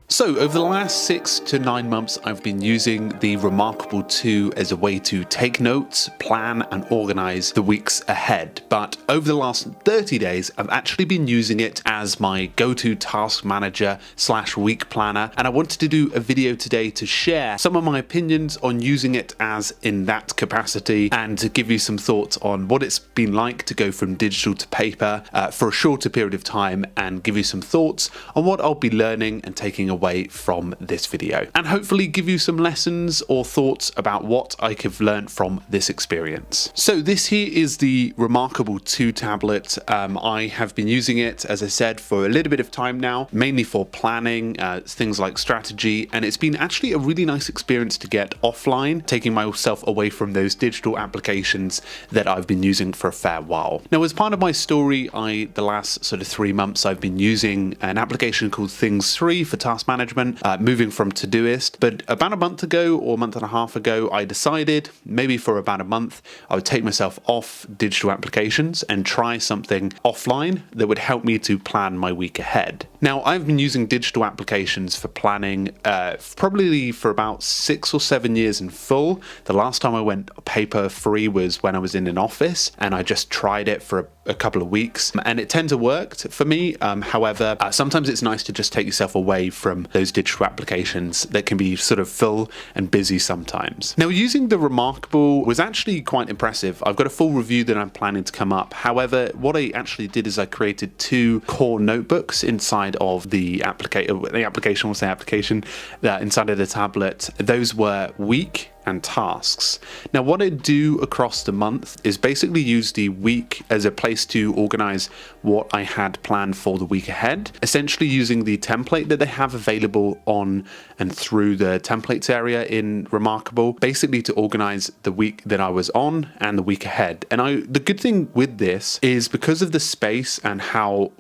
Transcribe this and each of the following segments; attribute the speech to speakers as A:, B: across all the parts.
A: So over the last 6 to 9 months, I've been using the reMarkable 2 as a way to take notes, plan and organize the weeks ahead. But over the last 30 days, I've actually been using it as my go-to task manager / week planner. And I wanted to do a video today to share some of my opinions on using it as in that capacity and to give you some thoughts on what it's been like to go from digital to paper for a shorter period of time, and give you some thoughts on what I'll be learning and taking away from this video, and hopefully give you some lessons or thoughts about what I have learned from this experience. So this here is the reMarkable 2 tablet. I have been using it, as I said, for a little bit of time now, mainly for planning, things like strategy, and it's been actually a really nice experience to get offline, taking myself away from those digital applications that I've been using for a fair while. Now, as part of my story, the last sort of 3 months, I've been using an application called Things 3 for task management, moving from Todoist. But about a month ago or a month and a half ago, I decided maybe for about a month I would take myself off digital applications and try something offline that would help me to plan my week ahead. Now, I've been using digital applications for planning probably for about 6 or 7 years in full. The last time I went paper free was when I was in an office, and I just tried it for a couple of weeks, and it tends to work for me. However, sometimes it's nice to just take yourself away from those digital applications that can be sort of full and busy sometimes. Now, using the reMarkable was actually quite impressive. I've got a full review that I'm planning to come up. However, what I actually did is I created 2 core notebooks inside of the application inside of the tablet. Those were week and tasks. Now, what I do across the month is basically use the week as a place to organize what I had planned for the week ahead, essentially using the template that they have available on and through the templates area in reMarkable, basically to organize the week that I was on and the week ahead. And the good thing with this is, because of the space and how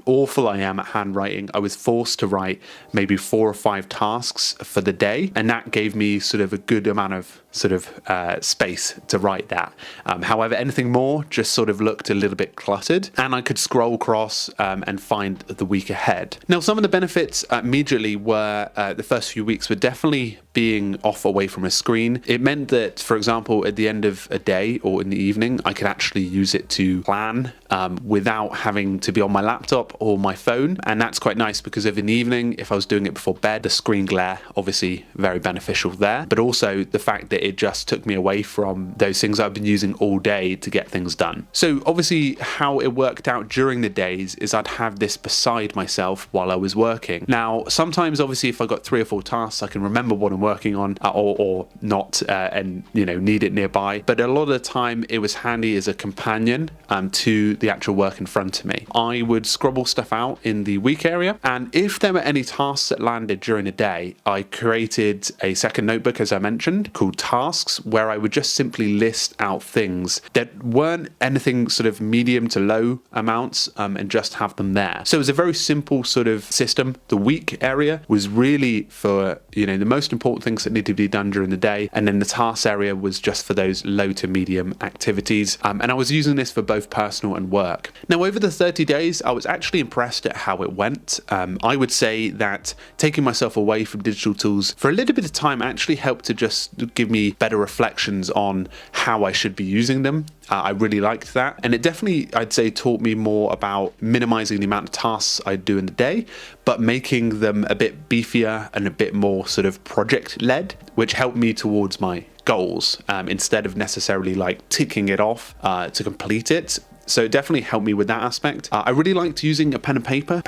A: awful I am at handwriting, I was forced to write maybe 4 or 5 tasks for the day, and that gave me sort of a good amount of space to write that. However, anything more just sort of looked a little bit cluttered, and I could scroll across and find the week ahead. Now, some of the benefits immediately were the first few weeks were definitely being off away from a screen. It meant that, for example, at the end of a day or in the evening, I could actually use it to plan without having to be on my laptop or my phone. And that's quite nice, because in the evening, if I was doing it before bed, the screen glare, obviously very beneficial there, but also the fact that it just took me away from those things I've been using all day to get things done. So obviously how it worked out during the days is I'd have this beside myself while I was working. Now, sometimes obviously if I got 3 or 4 tasks, I can remember what I'm working on or not, and need it nearby. But a lot of the time it was handy as a companion to the actual work in front of me. I would scribble stuff out in the week area, and if there were any tasks that landed during the day, I created a second notebook, as I mentioned, called tasks, where I would just simply list out things that weren't anything sort of medium to low amounts, and just have them there. So it was a very simple sort of system. The week area was really for the most important things that need to be done during the day, and then the task area was just for those low to medium activities, and I was using this for both personal and work. Now, over the 30 days, I was actually impressed at how it went. I would say that taking myself away from digital tools for a little bit of time actually helped to just give me better reflections on how I should be using them. I really liked that, and it definitely, I'd say, taught me more about minimizing the amount of tasks I do in the day, but making them a bit beefier and a bit more sort of project-led, which helped me towards my goals instead of necessarily like ticking it off to complete it. So it definitely helped me with that aspect. I really liked using a pen and paper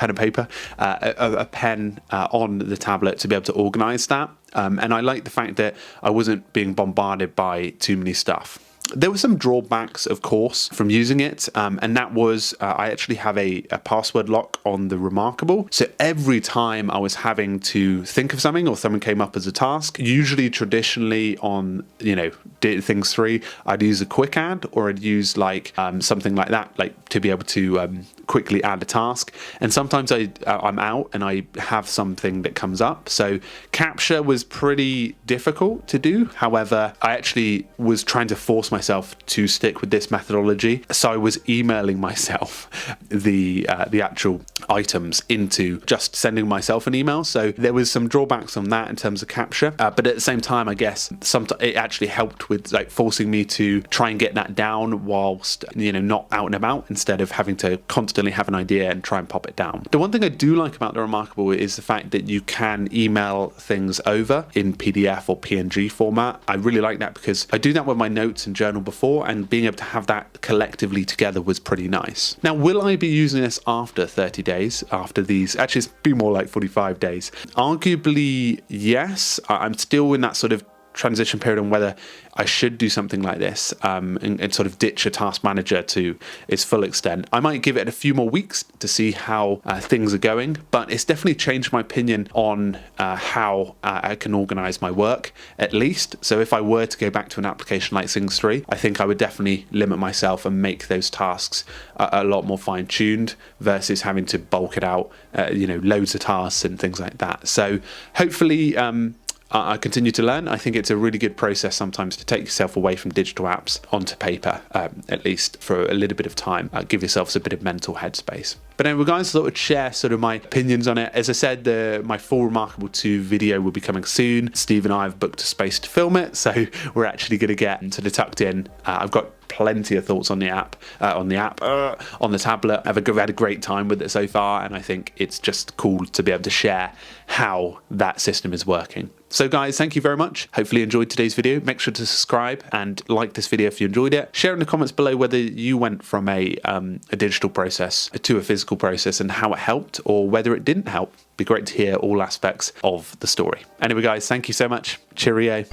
A: on the tablet to be able to organize that. And I liked the fact that I wasn't being bombarded by too many stuff. There were some drawbacks, of course, from using it, and that was I actually have a password lock on the reMarkable. So every time I was having to think of something or something came up as a task, usually traditionally on, Things 3, I'd use a quick add, or I'd use like something like that, like to be able to quickly add a task. And sometimes I'm out and I have something that comes up. So capture was pretty difficult to do. However, I actually was trying to force myself to stick with this methodology. So I was emailing myself the actual items into just sending myself an email. So there was some drawbacks on that in terms of capture, but at the same time, I guess it actually helped with like forcing me to try and get that down whilst, you know, not out and about, instead of having to constantly have an idea and try and pop it down. The one thing I do like about the reMarkable is the fact that you can email things over in PDF or PNG format. I really like that because I do that with my notes and journal before, and being able to have that collectively together was pretty nice. Now, will I be using this after 30 days, after these? Actually, it's been more like 45 days. Arguably, yes. I'm still in that sort of transition period on whether I should do something like this and sort of ditch a task manager to its full extent. I might give it a few more weeks to see how things are going, but it's definitely changed my opinion on how I can organize my work, at least. So if I were to go back to an application like Things 3, I think I would definitely limit myself and make those tasks a lot more fine-tuned versus having to bulk it out, you know, loads of tasks and things like that. So hopefully I continue to learn. I think it's a really good process sometimes to take yourself away from digital apps onto paper, at least for a little bit of time. Give yourselves a bit of mental headspace. But anyway, guys, I thought I'd share sort of my opinions on it. As I said, my full reMarkable 2 video will be coming soon. Steve and I have booked a space to film it, so we're actually going to get sort of tucked in. I've got plenty of thoughts on the on the tablet. I've had a great time with it so far, and I think it's just cool to be able to share how that system is working. So guys, thank you very much. Hopefully you enjoyed today's video. Make sure to subscribe and like this video if you enjoyed it. Share in the comments below whether you went from a digital process to a physical process and how it helped, or whether it didn't help. It'd be great to hear all aspects of the story. Anyway guys, thank you so much. Cheerio.